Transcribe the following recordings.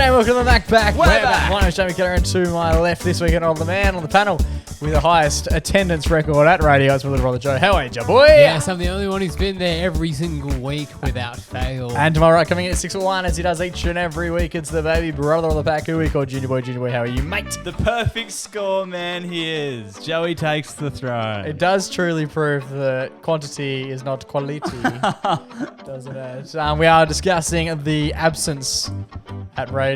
G'day, welcome to the Mac Back. We're back. My name is Jamie Keller, and to my left this weekend on the man on the panel with the highest attendance record at radio. It's my little brother Joe. How are you, Joe boy? Yes, I'm the only one who's been there every single week without fail. And to my right, coming in at 6'1", as he does each and every week, it's the baby brother of the pack who we call Junior Boy. Junior Boy, how are you, mate? The perfect score man he is. Joey takes the throne. It does truly prove that quantity is not quality, doesn't it? We are discussing the absence at radio.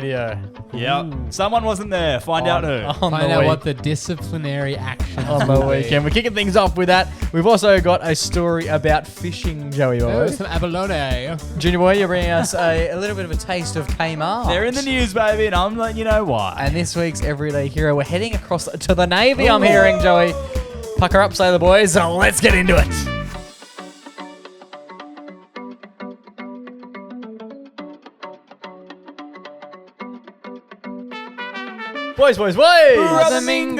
Yep. Someone wasn't there. Find out who. Find out what the disciplinary action on the weekend. We're kicking things off with that. We've also got a story about fishing, Joey boy. Oh, some abalone. Junior Boy, you're bringing us a little bit of a taste of K-Mart. They're in the news, baby, and I'm letting you know why. And this week's Everyday Hero, we're heading across to the Navy, I'm hearing, Joey. Pucker up, sailor boys. So let's get into it. Boys. Flamingos.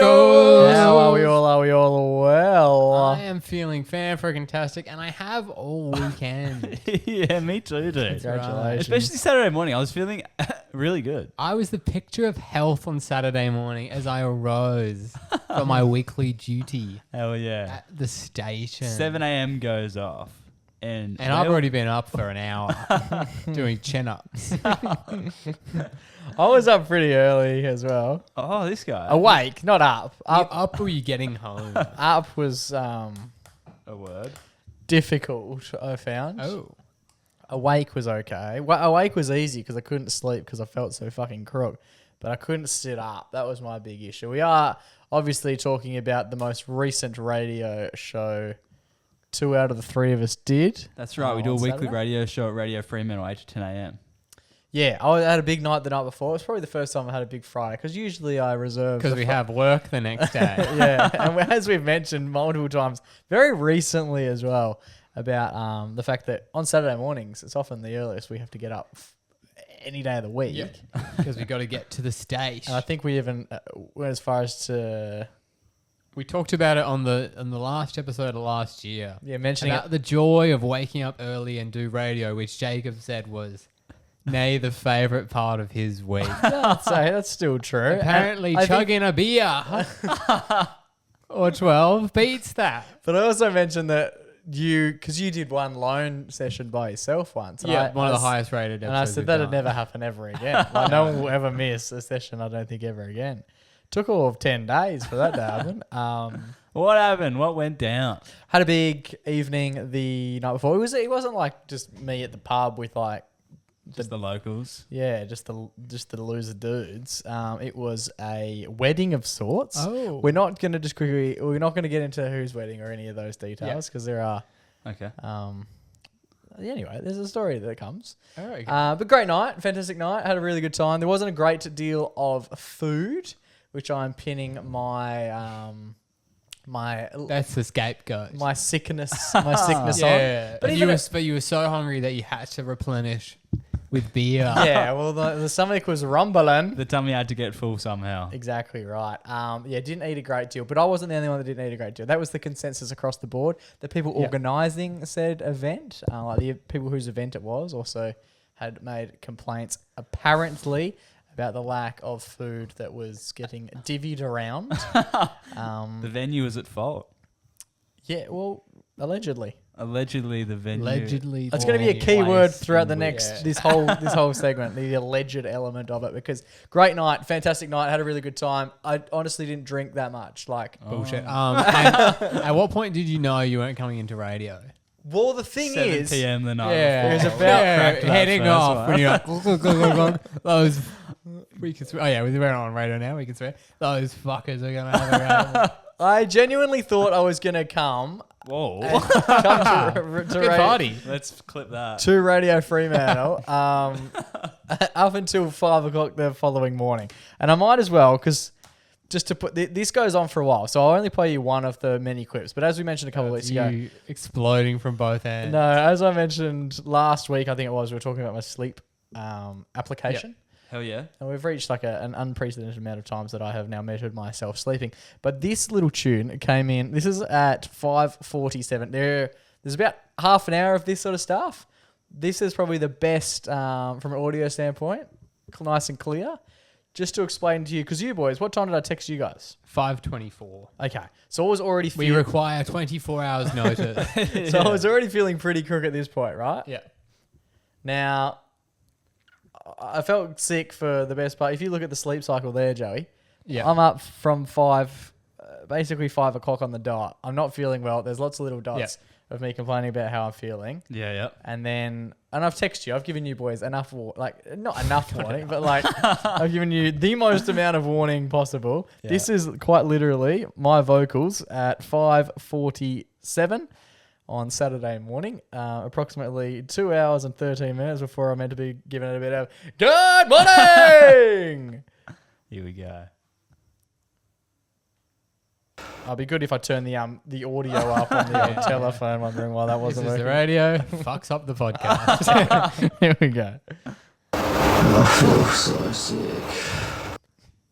How are we all? Are we all well? I am feeling fan-freaking-tastic, and I have all weekend. Yeah, me too, dude. Congratulations. Especially Saturday morning. I was feeling really good. I was the picture of health on Saturday morning as I arose for my weekly duty Hell yeah. at the station. 7 a.m. goes off. And I've already been up for an hour doing chin-ups. I was up pretty early as well. Oh, this guy. Awake, not up. Up or were you getting home? Up was A word. difficult, I found. Oh. Awake was okay. Well, awake was easy because I couldn't sleep because I felt so fucking crook. But I couldn't sit up. That was my big issue. We are obviously talking about the most recent radio show 2 out of the 3 of us did. That's right. We do a on weekly Saturday. radio show at Radio Fremantle, 8 to 10 a.m. Yeah, I had a big night the night before. It was probably the first time I had a big Friday because usually I reserve... Because we have work the next day. Yeah, and as we've mentioned multiple times, very recently as well, about the fact that on Saturday mornings, it's often the earliest we have to get up any day of the week. Yep. Because we got to get to the stage. And I think we even went as far as to... We talked about it on the last episode of last year. Yeah, mentioning about the joy of waking up early and do radio, which Jacob said was nay the favourite part of his week. I'd say that's still true. Apparently chugging a beer or 12 beats that. But I also mentioned that because you did one lone session by yourself once. And Yeah, one of the highest rated episodes. And I said that'd never happen ever again. Like, no one will ever miss a session, I don't think, ever again. Took all of 10 days for that to happen. What happened? What went down? Had a big evening the night before. It wasn't like just me at the pub with like Just the locals. Yeah, just the loser dudes. It was a wedding of sorts. Oh. We're not going to get into whose wedding or any of those details because there are. Okay. Anyway, there's a story that comes. Oh, okay. But great night, fantastic night. Had a really good time. There wasn't a great deal of food, which I'm pinning my That's the scapegoat. my sickness on. Yeah, But but you were so hungry that you had to replenish with beer. Yeah, well the stomach was rumbling. The tummy had to get full somehow. Exactly right. Didn't eat a great deal, but I wasn't the only one that didn't eat a great deal. That was the consensus across the board. The people organising said event, like the people whose event it was, also had made complaints apparently about the lack of food that was getting divvied around. The venue was at fault. Yeah, well, allegedly. Allegedly, the venue. Allegedly. It's going to be a key word throughout the next. next this whole segment, the alleged element of it, because great night, fantastic night, had a really good time. I honestly didn't drink that much, like Bullshit. And at what point did you know you weren't coming into radio? Well, the thing 7 is, p.m. the night it was before. about Cracked that heading first off one. when you're like, those. We can swear. Oh yeah, we're on radio now. We can swear. Those fuckers are gonna have a I genuinely thought I was going to come Whoa. to good party. Let's clip that. to Radio Fremantle up until 5 o'clock the following morning. And I might as well, because just to put this goes on for a while, so I'll only play you one of the many clips. But as we mentioned a couple of weeks ago, You exploding from both ends. no, as I mentioned last week, I think it was, we were talking about my sleep application. Hell yeah. And we've reached like an unprecedented amount of times that I have now measured myself sleeping. But this little tune came in. This is at 5:47. There's about half an hour of this sort of stuff. This is probably the best from an audio standpoint. nice and clear. Just to explain to you, because you boys, what time did I text you guys? 5:24. Okay, so I was already We require 24 hours notice. so I was already feeling pretty crook at this point, right? Yeah. Now, I felt sick for the best part. If you look at the sleep cycle there, Joey, Yeah. I'm up from basically 5 o'clock on the dot. I'm not feeling well. There's lots of little dots of me complaining about how I'm feeling. Yeah. And I've texted you. I've given you boys enough, not enough warning, but I've given you the most amount of warning possible. Yeah. This is quite literally my vocals at 5:47 on Saturday morning, approximately 2 hours and 13 minutes before I'm meant to be giving it a bit of good morning. Here we go. It'll be good if I turn the audio up on the old telephone, wondering why that This wasn't is the working. radio. Fucks up the podcast. Here we go. I feel so sick.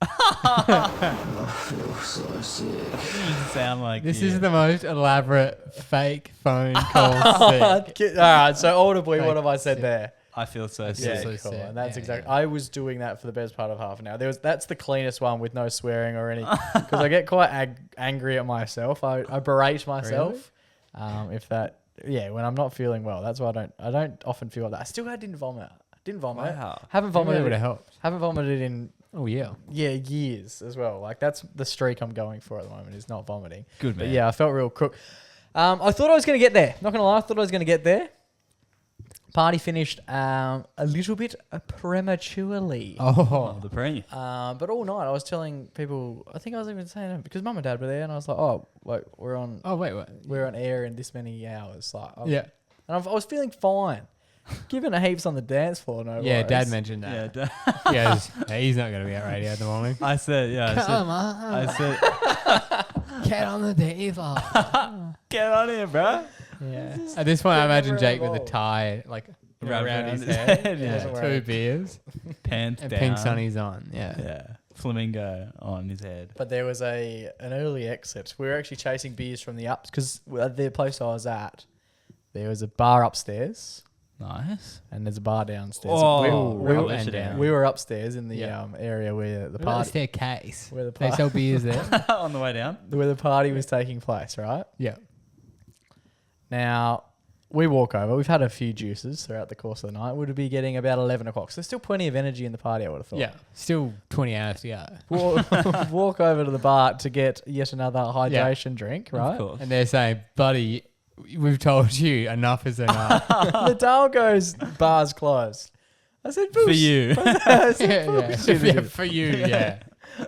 I feel so sick. You sound like This you. is the most elaborate fake phone call sick. All right, so audibly, what have I said Sick. there? I feel so Yeah, sick. so cool. sick. And that's Yeah, exactly. yeah. I was doing that for the best part of half an hour. That's the cleanest one with no swearing or any, because I get quite angry at myself. I berate myself. When I'm not feeling well. That's why I don't often feel like that. I still didn't vomit. Wow. Haven't Maybe that would vomited. have helped. Haven't vomited in Oh, yeah. years as well. Like that's the streak I'm going for at the moment, is not vomiting. Good But man. yeah, I felt real crook. I thought I was going to get there. Not going to lie, I thought I was going to get there. Party finished a little bit prematurely. Oh, the premium. But all night I was telling people, I think I was even saying it because mum and dad were there, and I was like, oh, like we're on Oh, wait, what? we're on air in this many hours. Like, Yeah. And I was feeling fine. Given a heaps on the dance floor, no Yeah, worries. Dad mentioned Yeah, that. Yeah, he's not going to be at radio at the morning. I said, Come I on. said, Get on the table. get on here, bro. Yeah. At this point, I imagine never Jake with a evolved. tie, like Wrapped around around his his head. head, yeah. Yeah. 2 beers Pants and down. pink sunnies on. Yeah. Yeah. Flamingo on his head. But there was an early exit. We were actually chasing beers from the ups because at the place I was at, there was a bar upstairs Nice. and there's a bar downstairs. Oh, we were, rubbish down. we were upstairs in the Yeah. area where the What about the party staircase? where the They par- sell beers there. On the way down. where the party was taking place, right? Yeah. Now we walk over. We've had a few juices throughout the course of the night. We'd be getting about 11 o'clock. So there's still plenty of energy in the party, I would have thought. Yeah. Still 20 hours to go. Walk over to the bar to get yet another hydration drink, Of right? course. And they're saying, buddy, we've told you enough is enough. The Dale goes, bar's closed. I said, For you. I said, yeah, "Bullshit, yeah. dude." For you, yeah.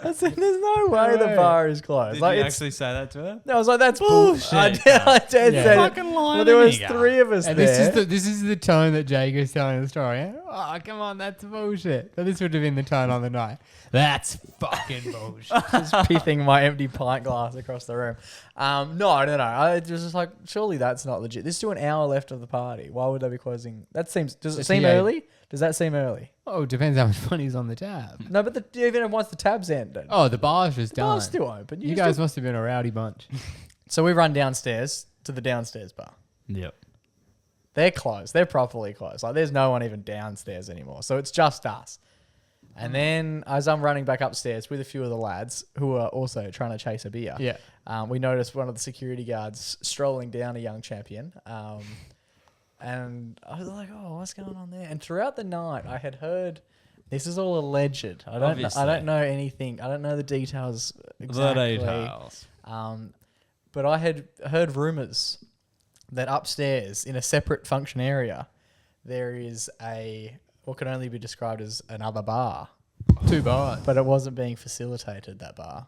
I said, there's no way the way. bar is closed. Did Like, you it's, actually say that to her? I was like, that's bullshit. I Bullshit, did, I did Yeah. say that. Fucking lying Well, there to was me, 3 of us And there. this is the tone that Jake is telling the story. Oh, come on, that's bullshit. So this would have been the tone on the night. That's fucking bullshit. Just pithing my empty pint glass across the room. No. I was just like, surely that's not legit. There's still an hour left of the party. Why would they be closing? Does it It's seem the early? Does that seem early? Oh, it depends how much money's on the tab. No, but even once the tab's ended, Oh, the bar's just the bar's done. still open. You guys must have been a rowdy bunch. So we run downstairs to the downstairs bar. Yep. They're closed. They're properly closed. Like there's no one even downstairs anymore. So it's just us. And then as I'm running back upstairs with a few of the lads who are also trying to chase a beer, Yeah. we noticed one of the security guards strolling down a young champion. And I was like, oh, what's going on there? And throughout the night, I had heard, this is all alleged. I Obviously. don't know anything. I don't know the details exactly. The details. But I had heard rumors that upstairs in a separate function area, there is what can only be described as another bar, 2 bars. but it wasn't being facilitated, that bar.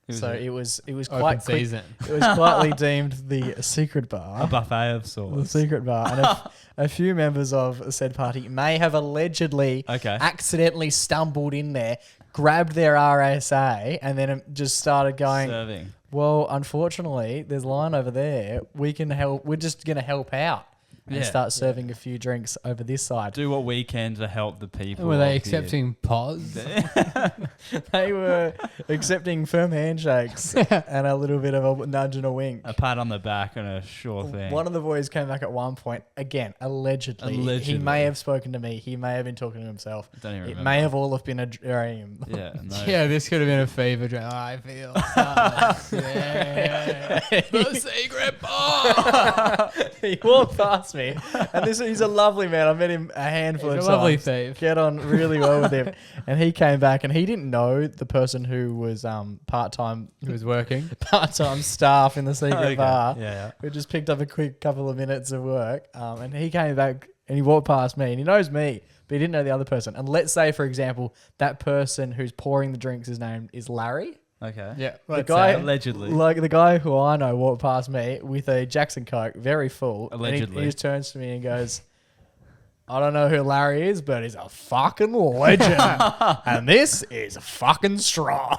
So It was Open quite season. It was quietly deemed the secret a bar. buffet of The sorts. secret bar. And a few members of said party may have allegedly Okay. accidentally stumbled in there, grabbed their RSA, and then just started going, Serving. well, unfortunately, there's a line over there. We can help. We're just going to help out. and Yeah. start serving a few drinks over this side. Do what we can to help the people. Were they of here. accepting pause? They were accepting firm handshakes and a little bit of a nudge and a wink. A pat on the back and a sure thing. One of the boys came back at one point, again, allegedly. He Allegedly. may have spoken to me. He may have been talking to himself. I don't even It remember. may have all have been a dream. Yeah, no. Yeah, this could have been a fever dream. I feel so yeah. The secret bar. He walked past me, and he's a lovely man. I met him a handful He's of a lovely times. thief. Get on really well with him. And he came back, and he didn't know the person who was part-time He was working. staff in the secret Okay. bar. Yeah. We just picked up a quick couple of minutes of work, and he came back and he walked past me, and he knows me, but he didn't know the other person. And let's say, for example, that person who's pouring the drinks, his name is Larry. Okay. Yeah. The guy, Allegedly. like the guy who I know, walked past me with a Jackson Coke, very full. and Allegedly. he just turns to me and goes, "I don't know who Larry is, but he's a fucking legend, and this is fucking strong."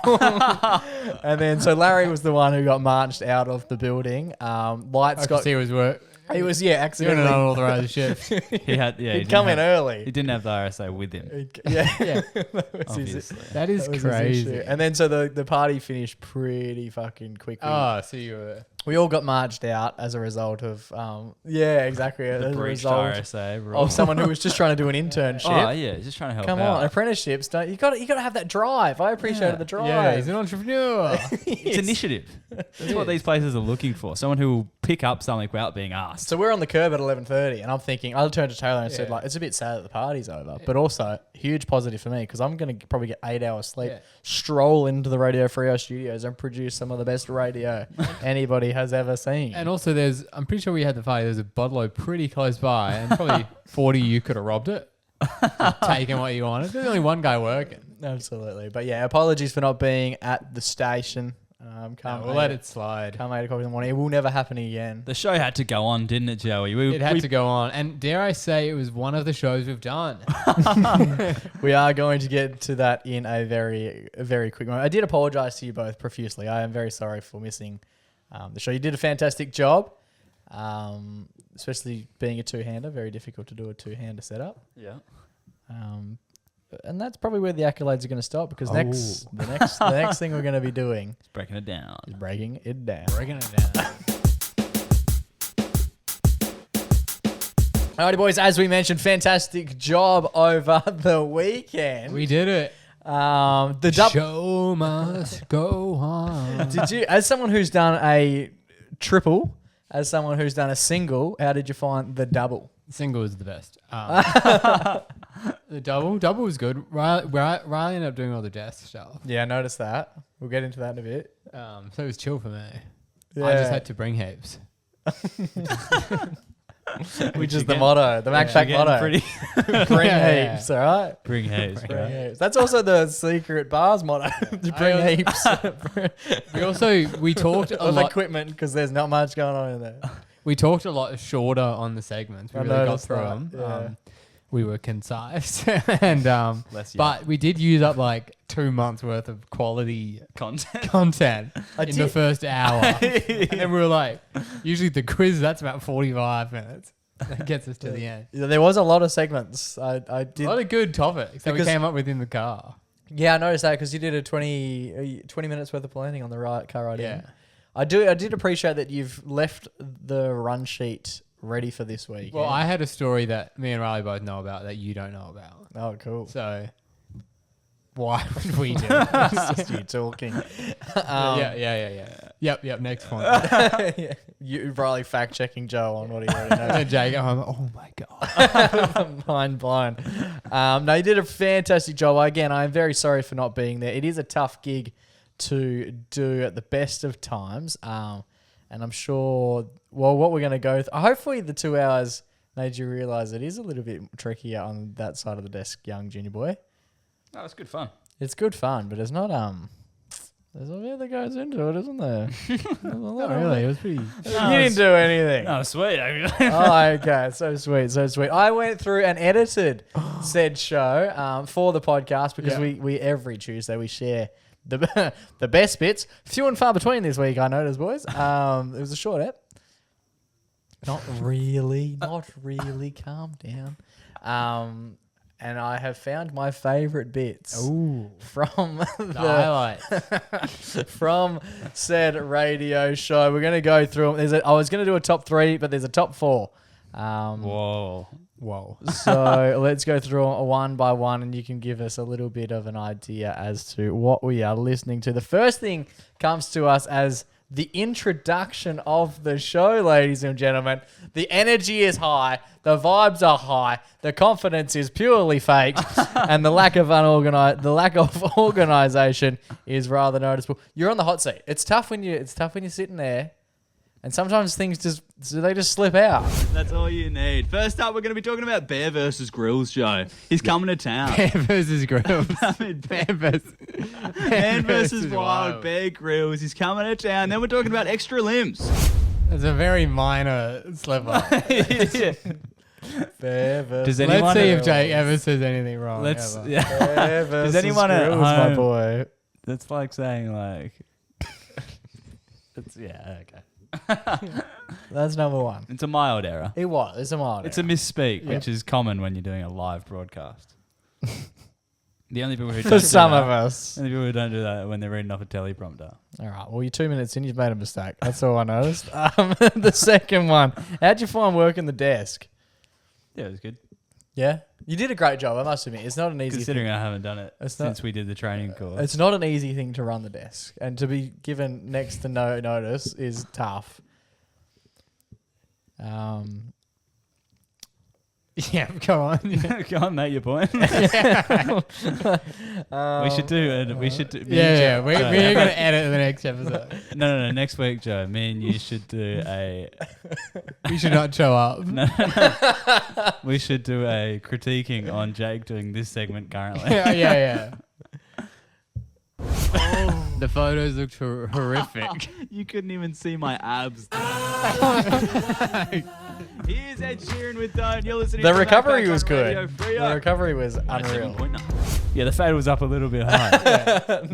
And then, so Larry was the one who got marched out of the building. Lights I could got. see he was work. He was Doing an accidentally. unauthorized shift. He had. Yeah. He'd come in He early. didn't have the RSA with him. Yeah, Yeah. That was his- Obviously. That is that was his crazy. issue. And then, so the party finished pretty fucking quickly. Oh, so you were. We all got marched out as a result of, exactly. The As a breached result RSA rule. of someone who was just trying to do an internship. Oh yeah, just trying to help Come out. on, apprenticeships, don't you got to have that drive. I appreciated Yeah. the drive. Yeah, he's an entrepreneur. It's initiative. That's what these places are looking for. Someone who will pick up something without being asked. So we're on the curb at 11:30, and I'm thinking, I turned to Taylor and said, Yeah. like, it's a bit sad that the party's over, but also huge positive for me because I'm going to probably get 8 hours sleep, Yeah. stroll into the Radio Frio studios and produce some of the best radio anybody has ever seen. And also, I'm pretty sure we had the party. There's a bottle pretty close by, and probably 40 you could have robbed it, taken what you wanted. There's only one guy working. Absolutely. But yeah, apologies for not being at the station. We'll let it slide. Come 8 o'clock in the morning. It will never happen again. The show had to go on, didn't it, Joey? It had to go on, and dare I say, it was one of the shows we've done. We are going to get to that in a very quick moment. I did apologise to you both profusely. I am very sorry for missing the show. You did a fantastic job, especially being a two-hander. Very difficult to do a two-hander setup. Yeah. And that's probably where the accolades are going to stop because the next thing we're going to be doing It's breaking it down. is breaking it down. Breaking it down. Alrighty, boys. As we mentioned, fantastic job over the weekend. We did it. The double. Show must go on. Did you, as someone who's done a triple, as someone who's done a single, how did you find the double? Single is the best. The double was good. Riley ended up doing all the desk stuff. Yeah, I noticed that. We'll get into that in a bit. So it was chill for me. Yeah. I just had to bring heaps. Which is the motto, the MacPack motto. Pretty Bring Yeah. heaps, all right? bring haze, Bring right? heaps. That's also the secret bars motto. To bring I- heaps We talked a of lot. equipment because there's not much going on in there. We talked a lot shorter on the segments. We I really got noticed through that, them. yeah. We were concise, and Less but we did use up like 2 months worth of quality content. content I in the did- first hour, and then we were like, usually the quiz that's about 45 minutes. That gets us to the end. Yeah, there was a lot of segments. I A did. lot of good topics that we Because- came up with in the car. Yeah, I noticed that because you did a 20 minutes worth of planning on the car ride Yeah. in. I did appreciate that you've left the run sheet ready for this week. Well, I had a story that me and Riley both know about that you don't know about. Oh, cool. So why would we do It's just you talking. Yeah. Yep. Next point. Yeah. You probably fact checking Joe on what he already knows. And Jake, I'm like, oh my god. Mind blown. No, you did a fantastic job. Again, I'm very sorry for not being there. It is a tough gig to do at the best of times. And I'm sure, well, what we're going to go through, hopefully the 2 hours made you realise it is a little bit trickier on that side of the desk, young junior boy. No, it's good fun. It's good fun, but it's not, there's a bit that goes into it, isn't there? Not really. It was pretty. You didn't do anything. Oh, sweet. Actually. Oh, okay. So sweet. I went through and edited said show for the podcast because Yeah. we every Tuesday we share the the best bits. Few and far between this week, I noticed, boys. It was a short ep. Not really. Not really. Calm down. And I have found my favourite bits from The highlights. from said radio show. We're going to go through them. I was going to do a top 3, but there's a top 4. Whoa. So let's go through them one by one, and you can give us a little bit of an idea as to what we are listening to. The first thing comes to us as the introduction of the show, ladies and gentlemen. The energy is high, the vibes are high, the confidence is purely fake, and the lack of organization is rather noticeable. You're on the hot seat. It's tough when you're sitting there, and sometimes things just slip out. That's all you need. First up, we're going to be talking about Bear versus Grills, Joe. He's coming to town. Bear versus Grills. Bear versus Wild. Bear Grills. He's coming to town. Then we're talking about Extra Limbs. It's a very minor slip up. Bear versus Does anyone Let's see if Jake ever says anything wrong. Let's. ever. Yeah. Bear versus Does anyone at Grills, my home- boy. That's like saying like. It's okay. That's number 1. It's a mild error. It was. It's a mild. It's a error. misspeak, Yeah. which is common when you're doing a live broadcast. The only people who for don't do some that, of us. the only people who don't do that are when they're reading off a teleprompter. All right. Well, you're 2 minutes in. You've made a mistake. That's all I noticed. The second one. How'd you find working the desk? Yeah, it was good. Yeah, you did a great job. I must admit, it's not an easy. Considering I haven't done it It's not- since we did the training course. It's not an easy thing to run the desk, and to be given next to no notice is tough. Yeah, go on. Go on, mate. Your point. We should do. We should do. me and Yeah, Joe- we're Joe, going to edit the next episode. No. Next week, Joe. Me and you should do a. We should not show up. No. We should do a critiquing on Jake doing this segment currently. yeah. The photos looked horrific. You couldn't even see my abs. Here's Ed Sheeran with Don't. You're listening The to recovery Backpack was on good. Radio Freo. The recovery was unreal. 97.9. Yeah, the fade was up a little bit high.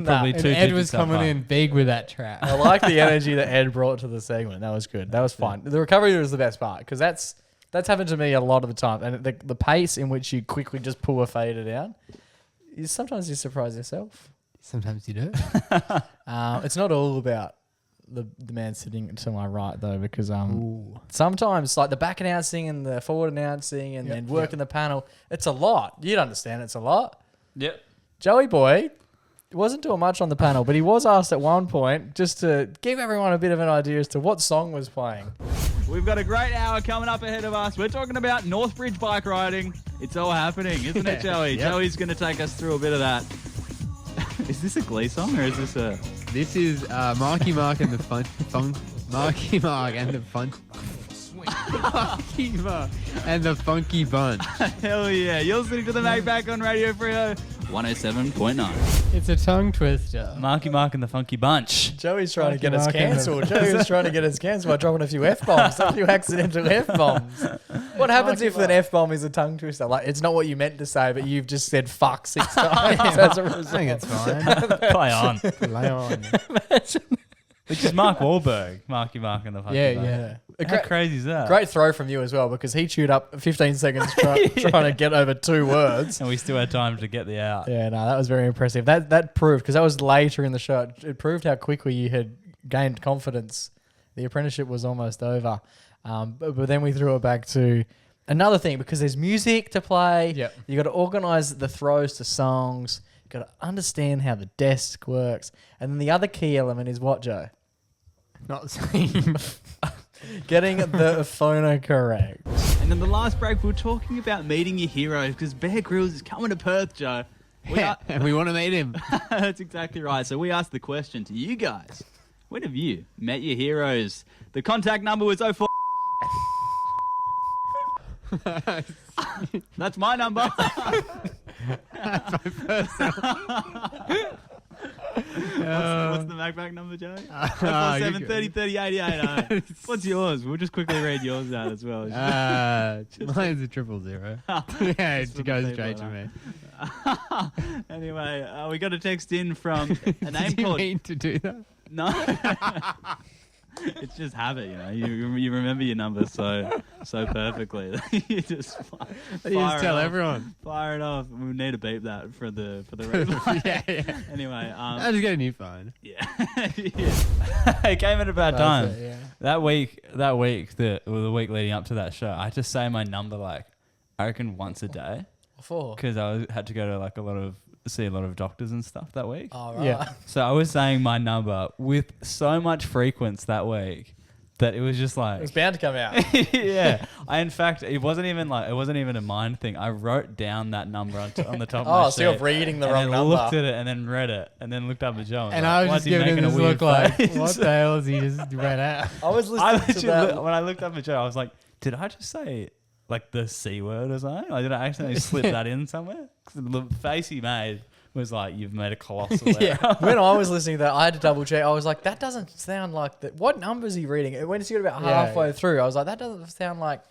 Probably And two Ed was digits up coming high. in big with that track. I like the energy that Ed brought to the segment. That was good. That was fun. The recovery was the best part because that's happened to me a lot of the time, and the pace in which you quickly just pull a fader down, sometimes you surprise yourself. Sometimes you do. It's not all about the man sitting to my right though, because sometimes like the back announcing and the forward announcing and then working the panel, it's a lot. You'd understand it's a lot. Yep. Joey boy wasn't doing much on the panel, but he was asked at one point just to give everyone a bit of an idea as to what song was playing. We've got a great hour coming up ahead of us. We're talking about Northbridge bike riding. It's all happening, isn't it, Joey? Yep. Joey's going to take us through a bit of that. Is this a Glee song or is this a... This is Marky Mark and the Marky Mark and the Funky Bunch. Hell yeah. You're listening to the Backpack on Radio Freo 107.9. It's a tongue twister. Marky Mark and the Funky Bunch. Joey's trying to get Marky us Mark and the- cancelled. Joey was trying to get us cancelled by dropping a few F-bombs, a few accidental F-bombs. What happens if an F-bomb is a tongue twister? Like, it's not what you meant to say, but you've just said fuck 6 times as a I result. think it's fine. Play on. Lay on. Which is Mark Wahlberg. Marky Mark and the Funky Bunch. Yeah. How crazy is that? Great throw from you as well, because he chewed up 15 seconds trying to get over 2 words. And we still had time to get the out. Yeah, no, that was very impressive. That proved, because that was later in the show, it proved how quickly you had gained confidence. The apprenticeship was almost over. But then we threw it back to another thing, because there's music to play. Yep. You got to organise the throws to songs. You got to understand how the desk works. And then the other key element is what, Joe? Not saying. Getting the phono correct. And in the last break, we were talking about meeting your heroes because Bear Grylls is coming to Perth, Joe. And we want to meet him. That's exactly right. So we asked the question to you guys. When have you met your heroes? The contact number was 04. That's my number. What's the Macback number, Joe? 047 30 30 88. What's yours? We'll just quickly read yours out as well. Mine's a 000. Yeah, Just for it the goes people straight that to me. Anyway, we got a text in from a name Did you called... mean to do that? No. it's just habit, you know. You remember your number so perfectly. that you just You just tell everyone. Fire it off. We need to beep that for the replay. yeah. Anyway, I just get a new phone. yeah. It came at a bad time. That's it, yeah. That week, the week leading up to that show, I had to say my number like I reckon once a day Before. because had to go to like see a lot of doctors and stuff that week. Oh, right. Yeah. So I was saying my number with so much frequency that week that it was just like It was bound to come out. yeah. In fact, it wasn't even a mind thing. I wrote down that number on the top of my Oh, so you're sheet reading the and wrong then number. looked at it and then read it and then looked up at Joe. And I was just giving him this look like, what the hell is he just read out? I was I listening to that. when I looked up at Joe, I was like, did I just say like the C word or something? Like, did I accidentally slip that in somewhere? 'Cause the face he made was like, you've made a colossal error. When I was listening to that, I had to double check. I was like, that doesn't sound like the. What number is he reading? And when he got about halfway through, I was like, that doesn't sound like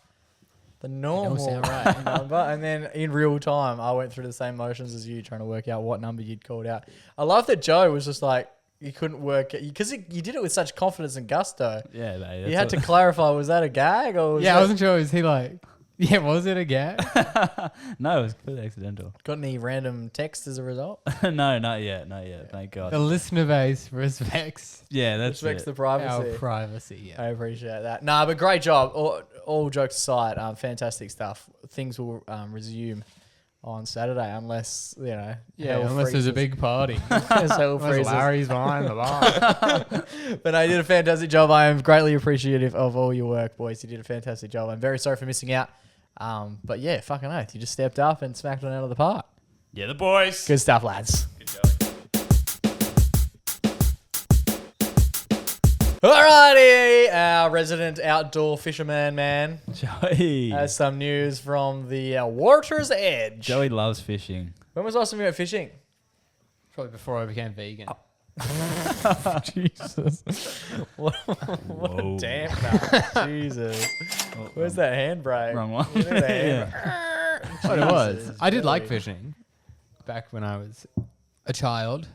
the normal sound right. number. And then in real time, I went through the same motions as you, trying to work out what number you'd called out. I love that Joe was just like, you couldn't work it because you did it with such confidence and gusto. Yeah, mate, You had to clarify, was that a gag or was Yeah, that, I wasn't sure. Was he like, yeah, was it a gag? No, it was completely accidental. got any random text as a result? No, not yet. Thank God. The listener base respects Yeah, that's Respects it. the privacy. our privacy. Yeah. I appreciate that. Nah, but great job. All jokes aside, fantastic stuff. Things will resume on Saturday unless, you know. Yeah, hell unless there's a freezes. big party. Unless hell Unless freezes. Larry's behind the bar. But I did a fantastic job. I am greatly appreciative of all your work, boys. You did a fantastic job. I'm very sorry for missing out. But yeah, fucking oath. You just stepped up and smacked one out of the park. Yeah, the boys. Good stuff, lads. Good job. Alrighty, our resident outdoor fisherman man Joey. has some news from the water's edge. Joey loves fishing. When was the last time you went fishing? Probably before I became vegan. Jesus. what Whoa. a damn cut. Jesus. Where's that handbrake? Wrong one. You know the Yeah. handbrake. But it was. Jesus, I did like Joey. fishing back when I was a child.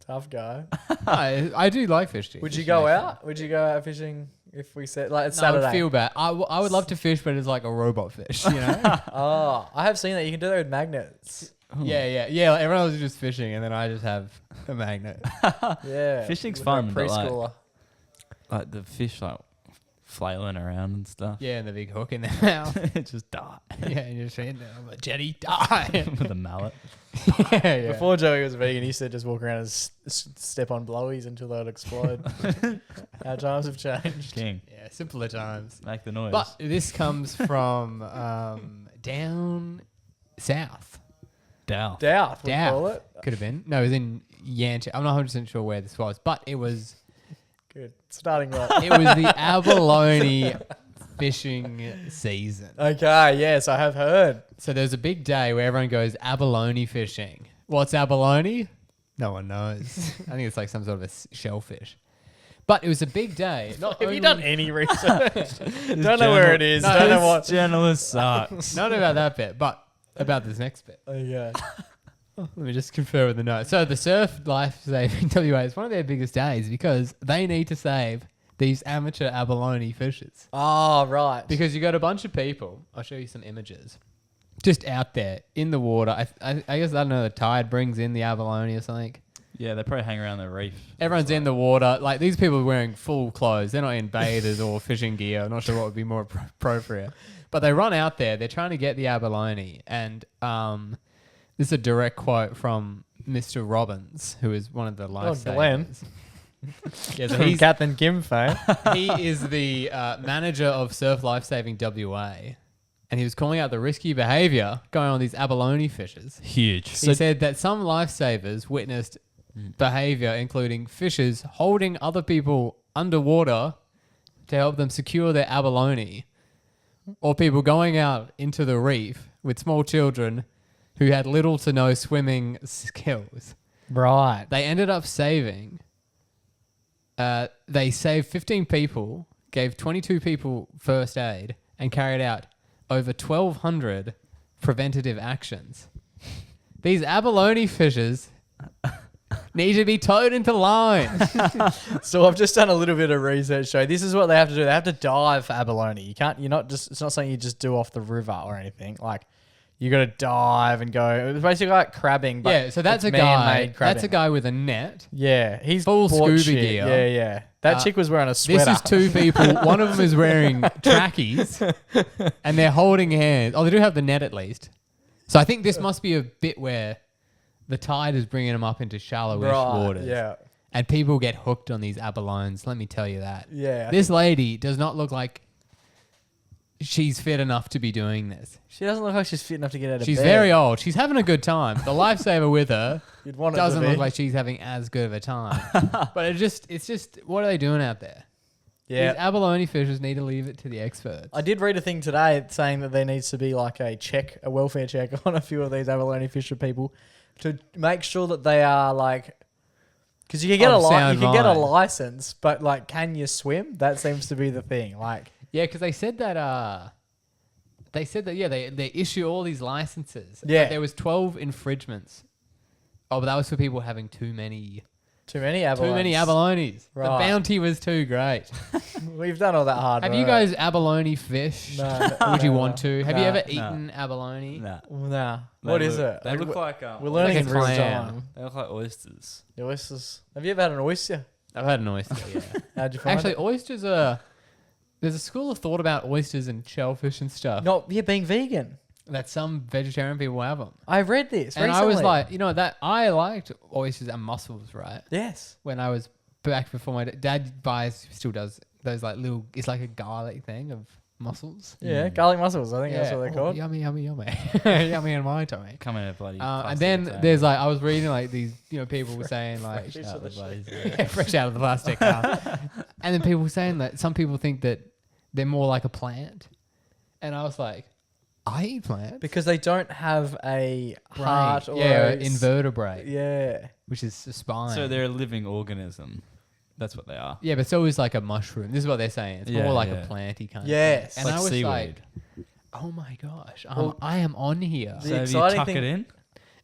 Tough guy. I do like fishing. Would you Fishing go makes out? Would you go out fishing if we said, like, it's fun. No, I Saturday? would feel bad. I would love to fish, but it's like a robot fish, you know? Oh, I have seen that. You can do that with magnets. yeah. Like everyone else is just fishing, and then I just have a magnet. Yeah. Fishing's Look at a fun, but, like- preschooler. Like the fish like flailing around and stuff. Yeah, and the big hook in their mouth. It just die Yeah, and you're saying, I'm like, Jetty, die. with a mallet. yeah. Before Joey was vegan, he used to just walk around and step on blowies until they'd explode. Our times have changed. King. Yeah, simpler times. Make the noise. But this comes from down south. Dow. Doubt, we Doubt. call it. Could have been. No, it was in Yancha. I'm not 100% sure where this was, but it was Good. Starting right. it was the abalone fishing season. Okay, yes, I have heard. So there's a big day where everyone goes abalone fishing. What's abalone? No one knows. I think it's like some sort of a shellfish. But it was a big day. Not Have you only- done any research? Don't know where it is. No, Don't know this what. Journalist sucks. Not about that bit, but about this next bit. Okay. Let me just confer with the note. So the Surf Life Saving WA is one of their biggest days because they need to save these amateur abalone fishers. Oh, right. Because you got a bunch of people. I'll show you some images. Just out there in the water. I guess, I don't know, the tide brings in the abalone or something. Yeah, they probably hang around the reef. Everyone's in the water. Like, these people are wearing full clothes. They're not in bathers or fishing gear. I'm not sure what would be more appropriate. But they run out there. They're trying to get the abalone. And this is a direct quote from Mr. Robbins, who is one of the lifesavers. Glenn. Yeah, so From Kath and Kim fame. he is the manager of Surf Lifesaving WA. And he was calling out the risky behaviour going on with these abalone fishers. Huge. He said that some lifesavers witnessed behaviour, including fishers holding other people underwater to help them secure their abalone, or people going out into the reef with small children who had little to no swimming skills. Right. They ended up saving. They saved 15 people, gave 22 people first aid, and carried out over 1,200 preventative actions. These abalone fishers need to be towed into line. So I've just done a little bit of research. So this is what they have to do. They have to dive for abalone. You can't. You're not just. It's not something you just do off the river or anything. Like you got to dive and go. It's basically like crabbing. But Yeah, so that's it's a guy. man-made crabbing. That's a guy with a net. Yeah, he's Full bought scuba shit. gear. Yeah, yeah. That chick was wearing a This sweater. is two people. One of them is wearing trackies, and they're holding hands. Oh, they do have the net at least. So I think this must be a bit where the tide is bringing them up into shallowish waters. Yeah, And people get hooked on these abalones. Let me tell you that. yeah. This lady does not look like she's fit enough to be doing this. She doesn't look like she's fit enough to get out of She's bed. very old. She's having a good time. The lifesaver with her You'd want it doesn't to be. look like she's having as good of a time. But it's just, what are they doing out there? Yeah. These abalone fishers need to leave it to the experts. I did read a thing today saying that there needs to be like a welfare check on a few of these abalone fisher people to make sure that they are like, because you can get Of you sound can get a mind. license, but like, can you swim? That seems to be the thing. Like, Yeah, because they said that they issue all these licenses. But Yeah. there was 12 infringements. Oh, but that was for people having too many too many abalones. Too many abalones. The Right. bounty was too great. We've done all that hard Have work. you guys abalone fished? No, Would you no, want to? Have you no, ever no. eaten abalone? Nah. Nah. They What is look- it? They look like We're learning like in a real clam. time. they look like oysters. The oysters. Have you ever had an oyster? I've had an oyster, yeah. How'd you find Actually, it? oysters are... There's a school of thought about oysters and shellfish and stuff. Not being vegan. That some vegetarian people have them. I read this And recently. I was like, that I liked oysters and mussels, right? yes. When I was back before my dad still does those like little, it's like a garlic thing of mussels. Yeah, garlic mussels. I think that's what they're Oh, called. yummy, yummy, yummy. Yummy in my tummy. Come in a bloody. And plastic then container. there's like, I was reading like these, people were saying like, Fresh Out of the bloody- fresh out of the plastic. And then people were saying that some people think that they're more like a plant. And I was like, I eat plants. Because they don't have a Brain. heart or yeah, a invertebrate, Yeah. which is a spine. So they're a living organism. That's what they are. Yeah, but so is like a mushroom. This is what they're saying. It's Yeah, more like yeah. a planty kind Yes. of thing. And Like I was seaweed. like, oh my gosh, Well, I am on here. The So if you exciting tuck thing- it in,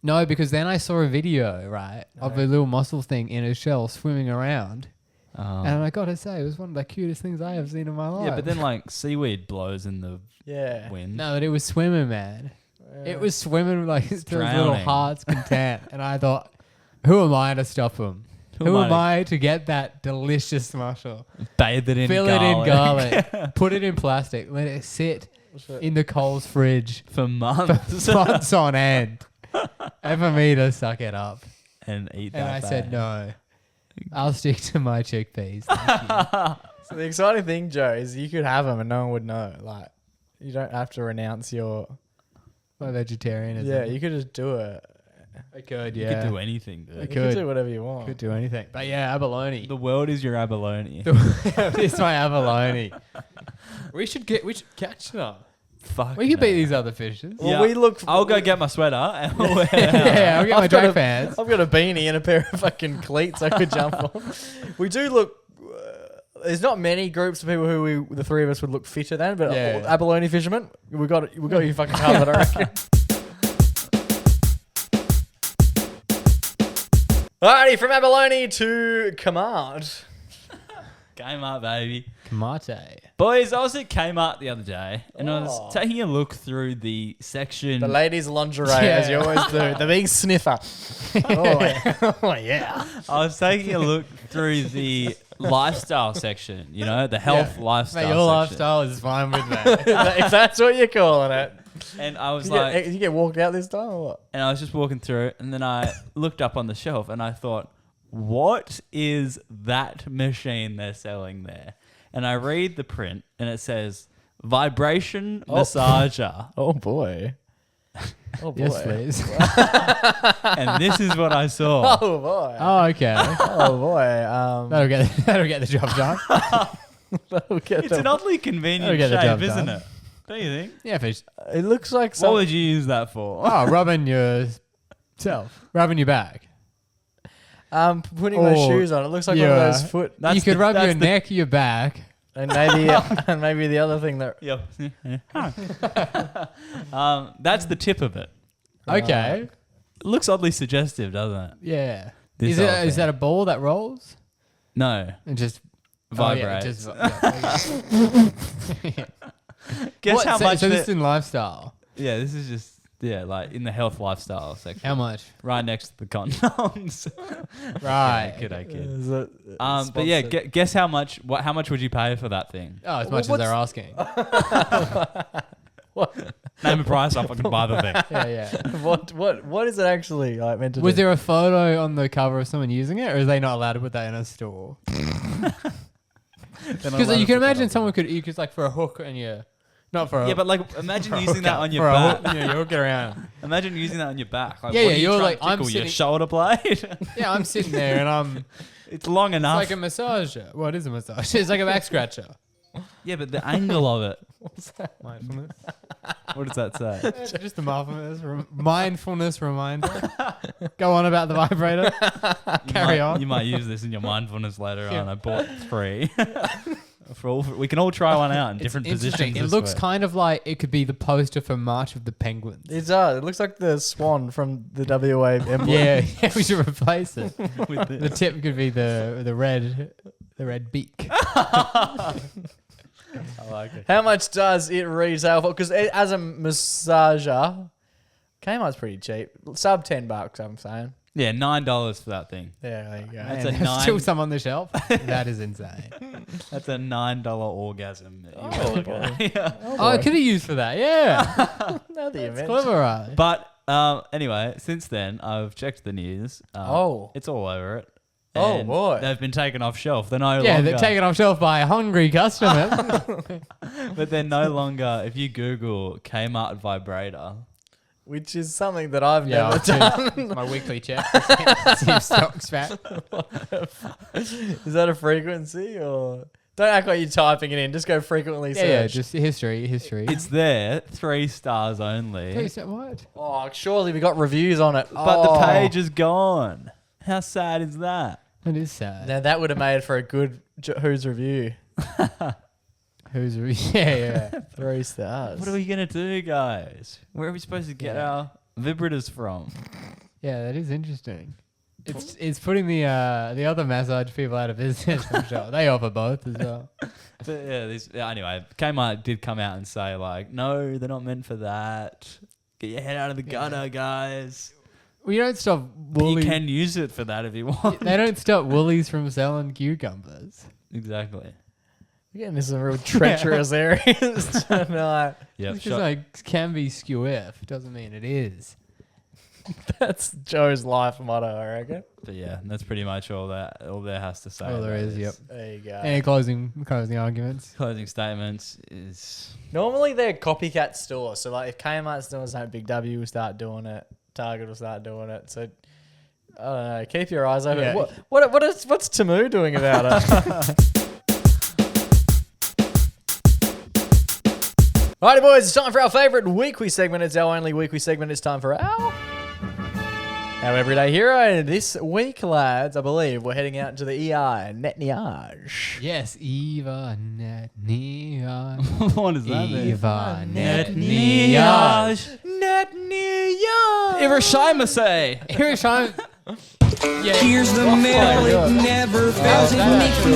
No, because then I saw a video, right, of a little mussel thing in a shell swimming around. And I gotta say, it was one of the cutest things I have seen in my life. yeah, but then like seaweed blows in the Yeah. wind. No, but it was swimming, man. It was swimming like to its little drowning. heart's content. And I thought, who am I to stop him? Who am I to get that delicious mussel? Bathe it in Fill garlic. it in garlic. Put it in plastic. Let it sit in the Coles fridge for months months on end. And for me to suck it up. and eat that. And I said, bad. no. I'll stick to my chickpeas. Thank you. So the exciting thing, Joe, is you could have them and no one would know. Like, you don't have to renounce your... My vegetarianism. Yeah, you could just do it. I could, You yeah. could do anything, dude. You could. could do whatever you want. Could do anything. But yeah, abalone. The world is your abalone. It's my abalone. We should catch some. Fuck. We could no. beat these other fishes. Well, Yeah, we look... I'll go get my sweater and we'll wear it out. Yeah, I'll get my I've got track a- pants. I've got a beanie and a pair of fucking cleats I could jump on. We do look... there's not many groups of people who the three of us would look fitter than, but Yeah. abalone fishermen, we got you fucking covered, I reckon. Alrighty, from abalone to KMart. Kmart, baby. Kamate. Boys, I was at Kmart the other day and I Oh. was taking a look through the section. The ladies' lingerie, as you always do. The big sniffer. Oh, yeah. I was taking a look through the lifestyle section, the health lifestyle Mate, your section. lifestyle is fine with that. If that's what you're calling it. And I was You get walked out this time or what? and I was just walking through it, and then I looked up on the shelf and I thought, what is that machine they're selling there? And I read the print and it says vibration massager. Oh, boy. Oh, boy. Yes, please. And this is what I saw. Oh, boy. Oh, okay. Oh, boy. That'll get the job done. That'll get It's the- an oddly convenient That'll get the shape, job isn't done. it? Don't you think? Yeah, fish. It looks like What some... would you use that for? Oh, rubbing yourself. Rubbing your back. Putting my Or shoes on. It looks like one your- of those foot... That's you could the- rub that's your the- neck, your back. And maybe the other thing that... Yep. That's the tip of it. Okay. It looks oddly suggestive, doesn't it? Yeah. This Is whole it? Is thing. that a ball that rolls? No. It just Vibrates. Guess how much So this that- is in lifestyle. Yeah, this is just like in the health lifestyle section. How much? Right next to the condoms. Right. Kid, kid. Is it But yeah, sponsored? guess how much? How much would you pay for that thing? Oh, as much as they're asking. Name a price off. I can buy the thing. Yeah. what is it actually like meant to Was do? there a photo on the cover of someone using it, or are they not allowed to put that in a store? Because you can imagine someone you could like for a hook and not for a Yeah, but like imagine using that on your for a back. hook, you hook it around. Imagine using that on your back. Like, Yeah, what yeah, are you you're trying like, to I'm tickle your sitting- shoulder blade. Yeah, I'm sitting there and I'm. It's long It's enough. like a massager. What is a massager? It's like a back scratcher. Yeah, but the angle of it. Mindfulness. What does that say? It's just a mindfulness reminder. Go on about the vibrator. Carry on. You might use this in your mindfulness later on. I bought 3. We can all try one out in different Interesting. positions. It this looks week. kind of like it could be the poster for March of the Penguins. It does. It looks like the swan from the WA emblem. Yeah, we should replace it. With The this. tip could be the red beak. I like it. How much does it retail for? Because as a massager, Kmart's pretty cheap. Sub $10, I'm saying. Yeah, $9 for that thing. Yeah, there you go. That's And a there's nine- still some on the shelf. That is insane. That's a $9 orgasm. that you Oh, really get. Yeah. Oh, I could have used for that. Yeah, Now that you it's mention- clever, right? But anyway, since then I've checked the news. It's all over it. Oh, And boy. They've been taken off shelf. They're no Yeah, longer. they're taken off shelf by hungry customers. But they're no longer. If you Google K-Mart Vibrator, Which is something that I've Yeah, never done. it's my weekly check. See if stock's back. Is that a frequency or? Don't act like you're typing it in. Just go frequently search. Yeah, just history. it's there. 3 stars only. Hey, so what? Oh, surely we got reviews on it. But the page is gone. How sad is that? That is sad. Now that would have made for a good Who's review. Who's yeah. 3 stars. What are we gonna do, guys? Where are we supposed to get our vibrators from? Yeah, that is interesting. It's putting the other massage people out of business. I'm sure they offer both as well. But anyway, Kmart did come out and say like, no, they're not meant for that. Get your head out of the gutter, guys. We don't stop But you Woolies. can use it for that if you want. They don't stop Woolies from selling cucumbers. Exactly. We're getting into some real treacherous areas tonight. Yeah. Just like can be squiff doesn't mean it is. That's Joe's life motto, I reckon. But yeah, that's pretty much all there has to say. All there about is, this. yep. There you go. Any closing arguments? Closing statements is Normally they're copycat stores. So like if Kmart's doing something, Big W will start doing it. Target will start doing it. So I don't know. Keep your eyes open. Yeah. What's Tamu doing about it? Alrighty, boys, it's time for our favourite weekly segment. It's our only weekly segment. It's time for our everyday hero. And this week, lads, I believe we're heading out to the EI Netniage. Yes, Eva Netniage. what does that mean? Eva Netniage. Netniage. Hiroshima say. Hiroshima. Yeah. Here's the mail, it never fails, it makes me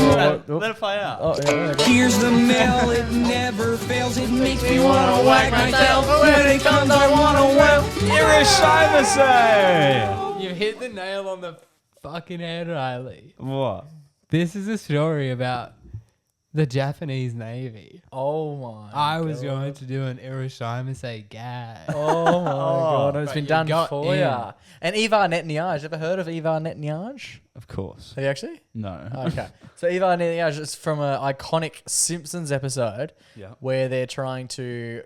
Let it play out. Oh, yeah, Here's the mail, it never fails, it makes me wanna whack myself. When it comes, I wanna well. Hiroshima say. You hit the nail on the fucking head, Riley. What? This is a story about the Japanese Navy. Oh my! I was God. going to do an Hiroshima say gag. Oh my god! And it's but been you done got for in. ya. And Ivar Netniage. Ever heard of Ivar Netniage? Of course. Have you actually? No. Okay. So Ivar Netniage is from an iconic Simpsons episode Yeah. where they're trying to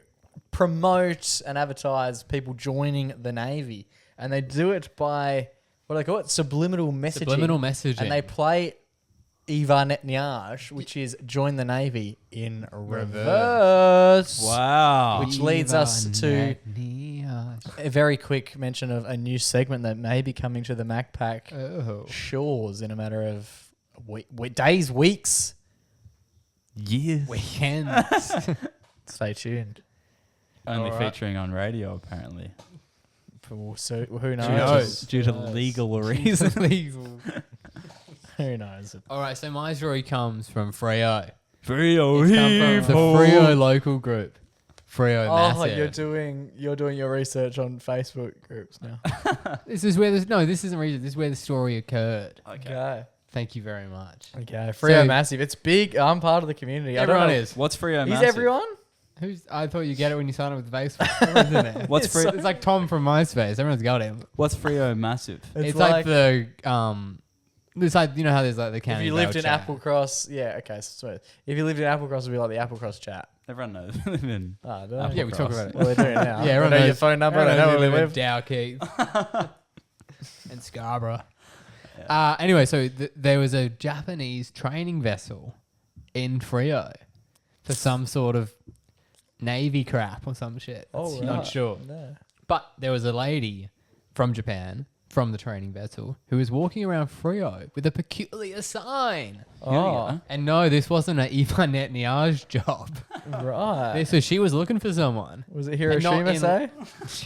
promote and advertise people joining the Navy, and they do it by what do they call it? Subliminal messaging. Subliminal messaging. And they play Ivar Netniage, which is join the Navy in reverse. Wow. Which leads us to Netniage. a very quick mention of a new segment that may be coming to the MacPack Oh. shores in a matter of days, weeks. Years. Weekends. Stay tuned. Only Alright. featuring on radio, apparently. So who knows? knows? Due to legal reasons. Who knows? All right, so my story comes from Freo. Freo, It's come from the Freo local group. Freo Oh, Massive. you're doing your research on Facebook groups now. This is where this isn't reason. This is where the story occurred. Okay. Thank you very much. Okay. Freo So- Massive. It's big. I'm part of the community. Everyone I don't know. is. What's Freo He's Massive? everyone? I thought you get it when you sign up with Facebook. Everyone's in there. What's free? It's like Tom from MySpace. Everyone's got him. What's Freo Massive? It's like the It's like, you know how there's like the if county. you lived in chat. Applecross, yeah, okay. So if you lived in Applecross, it'd be like the Applecross chat. Everyone knows. Live in. Oh, don't Yeah, we talk about it. Well, they're doing it now. Yeah, everyone They know your knows- phone number. They know where we live. Dowkeith and Scarborough. Anyway, so there was a Japanese training vessel in Freo for some sort of navy crap or some shit. Oh, Not right. sure. No. But there was a lady from Japan, from the training vessel, who was walking around Freo with a peculiar sign. Oh, And no, this wasn't an Ivan Netanyahu's job. right. So she was looking for someone. Was it And not Hiroshima, in- say?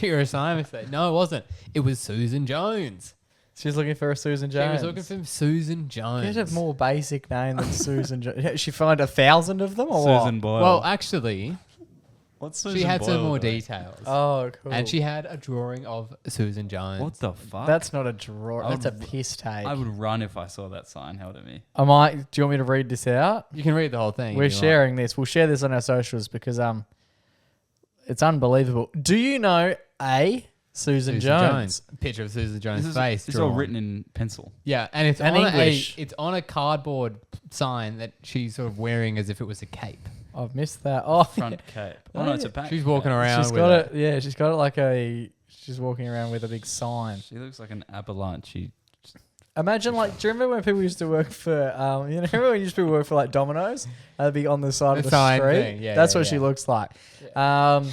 Hiroshima said, no, it wasn't. It was Susan Jones. She's looking for a Susan She Jones. was looking for Susan Jones. Get a more basic name than Susan Jones. She find 1,000 of them or Susan what? Boyle. Well, actually, what's she had some more details. Oh, cool. And she had a drawing of Susan Jones. What the fuck? That's not a draw. I That's a would- piss take. I would run if I saw that sign held at me. I might. Do you want me to read this out? You can read the whole thing. We're if you sharing this. We'll share this on our socials because it's unbelievable. Do you know want. Susan Susan Jones? Picture of Susan Jones' This face. is all drawn. written in pencil. Yeah, and it's And on English. it's on a cardboard sign that she's sort of wearing as if it was a cape. I've missed that. Oh, Front cape. Oh no, it's a back. She's walking cape. around she's with got it. it. Yeah, she's got it like a. She's walking around with a big sign. She looks like an avalanche. Imagine like, do you remember when people used to work for, you know, remember when you used to work for like Domino's? That'd be on the side of The the sign street. thing, yeah, That's yeah, what she yeah. looks like.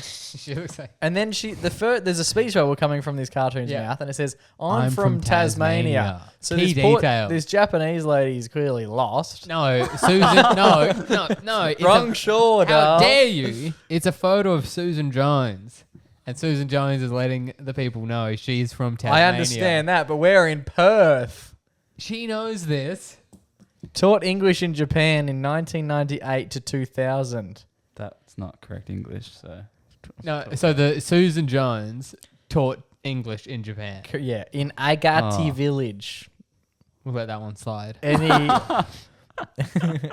She looks like And then there's a speech bubble coming from this cartoon's Yeah. mouth, and it says, "I'm from Tasmania." So Key this detail. this Japanese lady is clearly lost. No, Susan. no. It's Wrong shore, How dog. dare you? It's a photo of Susan Jones, and Susan Jones is letting the people know she's from Tasmania. I understand that, but we're in Perth. She knows this. Taught English in Japan in 1998 to 2000. That's not correct English. So No, so the Susan Jones taught English in Japan. Yeah, in Agati Oh. village. We'll let that one slide.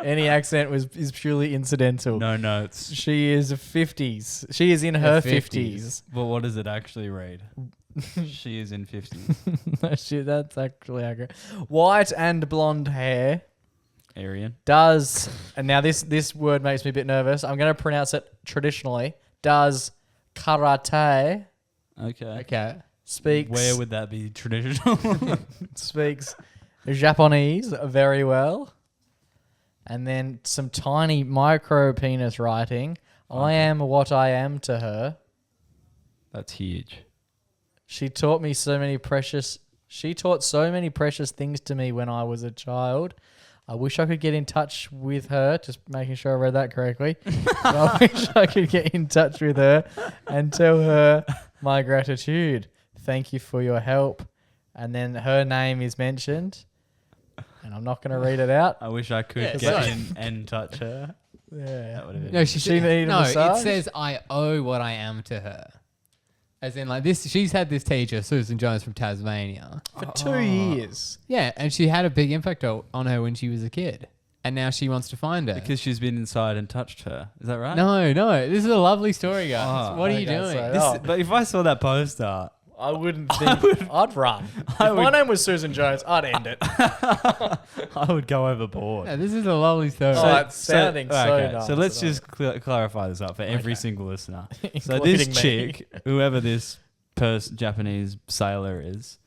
Any accent is purely incidental. no, it's. She is 50s. She is in her 50s. But what does it actually read? She is in 50s. Shit, that's actually accurate. White and blonde hair. Aryan. Does, and now this word makes me a bit nervous. I'm going to pronounce it traditionally. Does karate. Okay. Okay. Speaks Where would that be traditional? speaks Japanese very well. And then some tiny micro penis writing. I am what I am to her. That's huge. She taught so many precious things to me when I was a child. I wish I could get in touch with her, just making sure I read that correctly. I wish I could get in touch with her and tell her my gratitude. Thank you for your help. And then her name is mentioned. And I'm not going to read it out. I wish I could Yeah, get so- in and touch her. Yeah. That would have been. No, She needed a no. massage? It says I owe what I am to her. As in, like this, she's had this teacher, Susan Jones from Tasmania. For 2 years. Yeah, and she had a big impact on her when she was a kid, and now she wants to find her. Because she's been inside and touched her. Is that right? no, this is a lovely story, guys. Oh, what are you okay, doing? so- This, but if I saw that poster, I wouldn't think. I'd run. If my name was Susan Jones, I'd end it. I would go overboard. Yeah, this is a lovely story. Oh, it's sounding so okay, nice. So let's I don't just clarify this up for every Okay. single listener. So Including this me. chick, whoever this Japanese sailor is,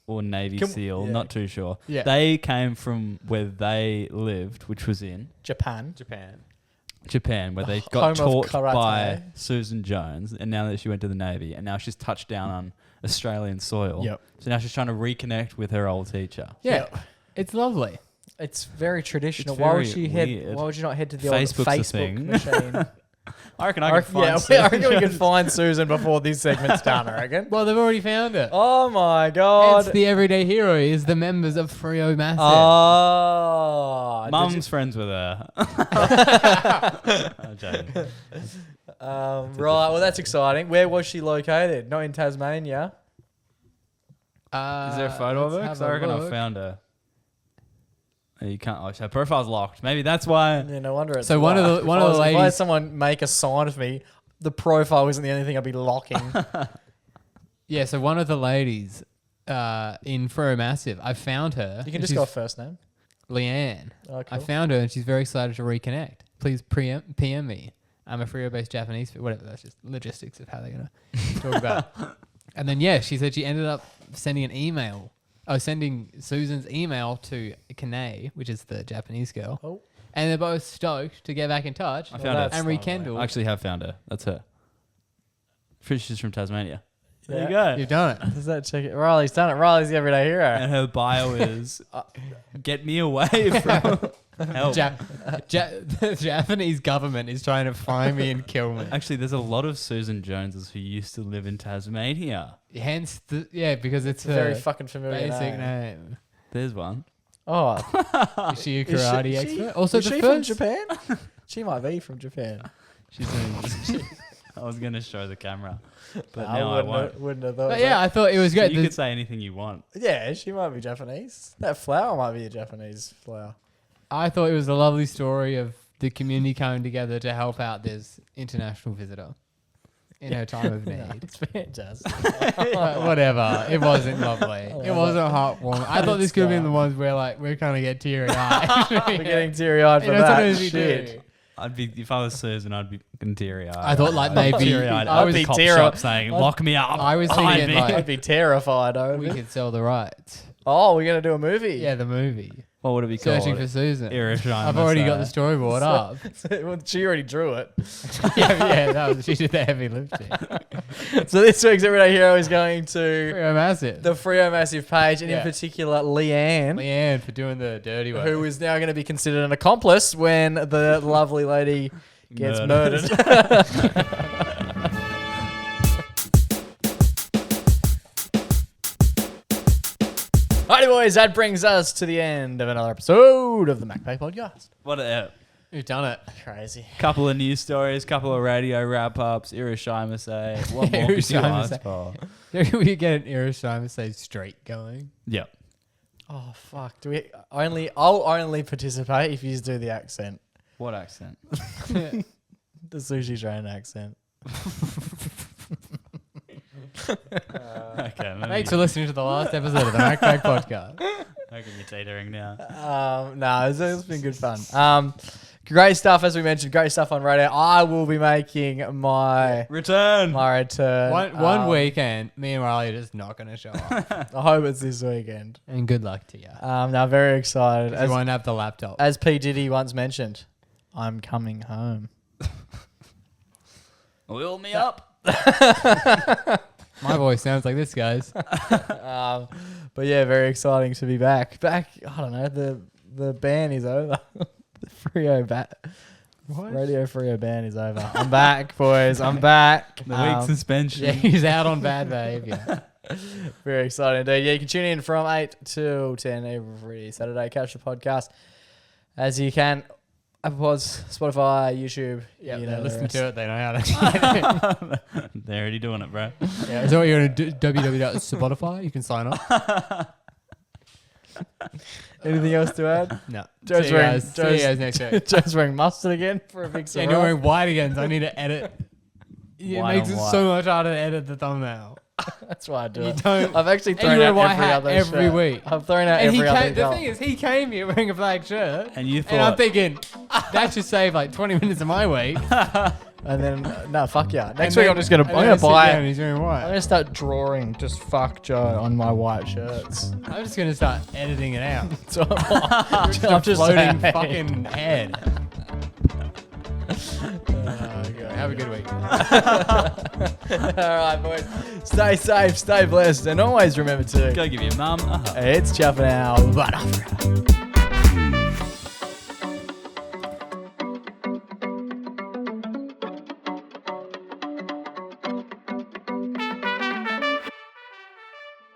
or Navy Can- SEAL, yeah. not too sure. Yeah. They came from where they lived, which was in Japan. Japan, where they Home got of taught karate. by Susan Jones, and now that she went to the Navy, and now she's touched down on Australian soil. Yep. So now she's trying to reconnect with her old teacher. yeah, it's lovely. It's very traditional. It's why would very she head? weird. Why would you not head to the Facebook's old a Facebook thing. machine? I reckon I can find I reckon we can find Susan before this segment's done, I reckon. Well, they've already found her. Oh my God. Hence, the everyday hero is the members of Frio Massive. Oh. Mum's friends with her. I'm joking. Right, well, that's exciting. Where was she located? Not in Tasmania. Is there a photo of her? Because I reckon I found her. Oh, you can't. Oh, her profile's locked. Maybe that's why. Yeah, no wonder it's So one of the If I had ladies. someone make a sign of me, the profile isn't the only thing I'd be locking. Yeah, so one of the ladies in Frio Massive, I found her. You can just go off first name. Leanne. Oh, I cool. found her and she's very excited to reconnect. Please PM me. I'm a Frio-based Japanese, whatever. That's just logistics of how they're going to talk about it. And then, yeah, she said she ended up sending Susan's email to Kane, which is the Japanese girl. Oh. And they're both stoked to get back in touch I found her. and rekindle. I actually have found her. That's her. She's from Tasmania. There you Yeah. go. You've done it. Does that check it? Riley's done it. Riley's the everyday hero. And her bio is get me away from help. The Japanese government is trying to find me and kill me. Actually, there's a lot of Susan Joneses who used to live in Tasmania. Hence, because it's It's a very her fucking familiar basic name. name. There's one. Oh, Is she a Is she- karate she- expert? Also, is the she first. from Japan? She might be from Japan. She's I was going to show the camera, but I now I won't. wouldn't have thought. But yeah, I thought it was So great. you could say anything you want. Yeah, she might be Japanese. That flower might be a Japanese flower. I thought it was a lovely story of the community coming together to help out this international visitor in her time of need. It's fantastic. Whatever. It wasn't lovely. It wasn't heartwarming. I thought this could have been the ones where like we're kind of get teary eyed. We're getting teary-eyed for You know, that. sometimes we Shit. do. I'd be if I was Susan, I'd be teary-eyed. I thought like maybe teary-eyed. I I'd was be cop tear- shop saying, "Lock me up." I was Hide thinking me." like I'd be terrified over we it. could sell the rights. Oh, we're going to do a movie. Yeah, the movie. What would it be called? Searching for Susan. Irishime, I've already got the storyboard up. Well, she already drew it. She did the heavy lifting. So this week's Everyday Hero is going to Frio Massive. the Frio Massive page, and in Yeah. particular Leanne, Leanne for doing the dirty work. who is now going to be considered an accomplice when the lovely lady gets murdered. Alrighty, boys, that brings us to the end of another episode of the MacPay Podcast. What a Who's done it? Crazy. couple of news stories, couple of radio wrap-ups. Irishime say, what more could you Irishime ask say. for? We get an Irishime say streak going. Yep. Oh fuck! Do we only? I'll only participate if you just do the accent, What accent? the sushi train accent. Okay. Thanks for listening to the last episode of the MacPay Podcast. How can you teetering now? No, it's been good fun. Great stuff, as we mentioned. Great stuff on radio. I will be making my Return. return. One weekend, me and Riley are just not going to show up. I hope it's this weekend. And good luck to you. Now very excited. You won't have the laptop. As P Diddy once mentioned, I'm coming home. Wheel me up. My voice sounds like this, guys. But yeah, very exciting to be back. I don't know. The ban is over. The Frio Radio Frio ban is over. I'm back, boys. I'm back. The week suspension. Yeah, he's out on bad behavior. Very exciting indeed. Yeah, you can tune in from 8 till 10 every Saturday. Catch the podcast as you can. Apple Pods, Spotify, YouTube. Yeah, you know, listen to it. They know how to. They're already doing it, bro. Yeah, is that what you're going to do? www.spotify. You can sign up. Anything else to add? No. Joe's See you wearing- guys. See you guys next week. Joe's wearing mustard again for a big Yeah, surprise. and you're wearing white again, so I need to edit. It White makes on it white. so much harder to edit the thumbnail. That's why I do You it. don't. I've actually And thrown you wear out white every hat other every shirt. week. I've thrown out And every other the colour. thing is, he came here wearing a black shirt. And you And I'm thought, thinking, that should save like 20 minutes of my week. And then, no, fuck yeah. Next And week then- I'm just going to, and I'm then going to sit buy, down and he's wearing I'm white. going to start drawing just fuck Joe on my white shirts. I'm just going to start editing it out. So I'm just Floating saying. fucking head. Have a good week. All right, boys. Stay safe, stay blessed, and always remember to, go give your mum a hug. it's Chuff now. But